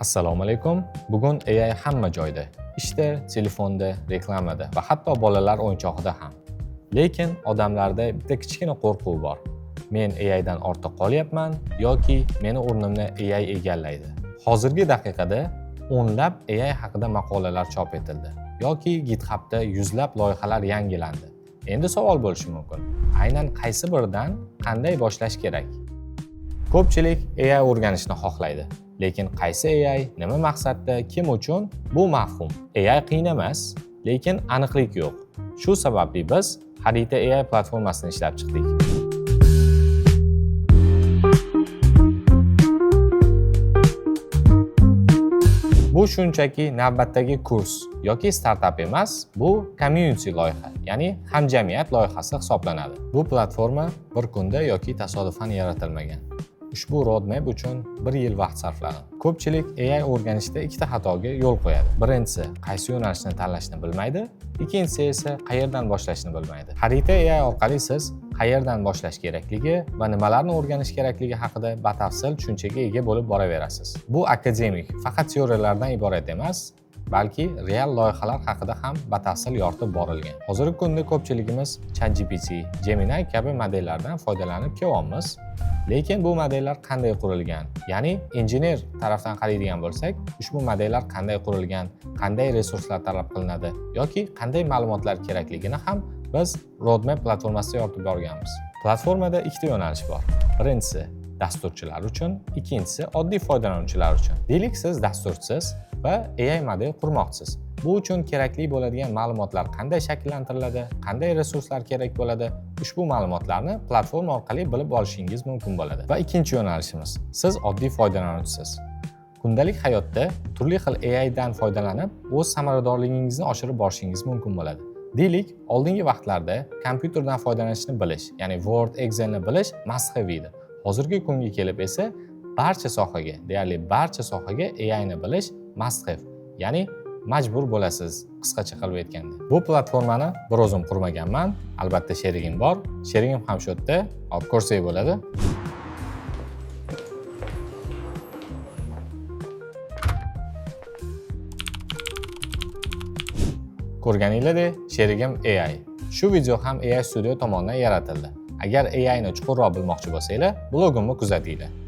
Assalomu alaykum. Bugun AI hamma joyda. Ishda, telefonda, reklamada va hatto bolalar o'yinchog'ida ham. Lekin odamlarda bitta kichkina qo'rquv bor. Men AI dan ortda qolyapman yoki meni o'rnimni AI egallaydi. Hozirgi daqiqada o'nlab AI haqida maqolalar chop etildi yoki GitHubda yuzlab loyihalar yangilandi. Endi savol bo'lishi mumkin. Aynan qaysi biridan qanday boshlash kerak? Ko'pchilik AI o'rganishni xohlaydi. Lekin qaysi AI, nima maqsadda, kim uchun? Bu mavhum. AI qiyin emas, lekin aniqlik yo'q. Shu sababli biz Harita AI platformasini ishlab chiqdik. Bu shunchaki navbatdagi kurs yoki startap emas, bu community loyiha, ya'ni hamjamiyat loyihasi hisoblanadi. Bu platforma bir kunda yoki tasodifan yaratilmagan. Ushbu roadmap uchun 1 yil vaqt sarfladim. Ko'pchilik AI o'rganishda ikkita xatoga yo'l qo'yadi. Birinchisi, qaysi yo'nalishni tanlashni bilmaydi, ikkinchisi esa qayerdan boshlashni bilmaydi. Harita AI orqali siz qayerdan boshlash kerakligi va nimalarni o'rganish kerakligi haqida batafsil tushunchaga ega bo'lib boraverasiz. Bu akademik, faqat teoriyalardan iborat emas, balki real loyihalar haqida ham batafsil yoritib borilgan. Hozirgi kunda ko'pchiligimiz ChatGPT, Gemini kabi modellardan foydalanib kelyapmiz. Lekin bu modellar qanday qurilgan? Ya'ni injener tarafdan qaraydigan bo'lsak, ushbu modellar qanday qurilgan, qanday resurslar talab qilinadi yoki qanday ma'lumotlar kerakligini ham biz roadmap platformasida yoritib borganmiz. Platformada ikkita yo'nalish bor. Birinchisi dasturchilar uchun, ikkinchisi oddiy foydalanuvchilar uchun. Deylik, siz dasturchisiz va AI model qurmoqchisiz. Bu uchun kerakli bo'ladigan ma'lumotlar qanday shakllantiriladi, qanday resurslar kerak bo'ladi, ushbu ma'lumotlarni platforma orqali bilib olishingiz mumkin bo'ladi. Va ikkinchi yo'nalishimiz, siz oddiy foydalanuvchisiz. Kundalik hayotda turli xil AI dan foydalanib, o'z samaradorligingizni oshirib borishingiz mumkin bo'ladi. Deylik, oldingi vaqtlarda kompyuterdan foydalanishni bilish, ya'ni Word, Excelni bilish must have edi. Hozirgi kunga kelib esa barcha sohaga, deyarli barcha sohaga AI ni bilish must have, ya'ni majbur bo'lasiz, qisqacha qilib aytganda. Bu platformani bir o'zim qurmaganman, albatta sherigim bor. Sherigim ham shu yerda, olib ko'rsak bo'ladi. Ko'rganinglardek, sherigim AI. Shu video ham AI Studio tomonidan yaratildi. Agar AI ni chuqurroq bilmoqchi bo'lsanglar, blogimni kuzatinglar.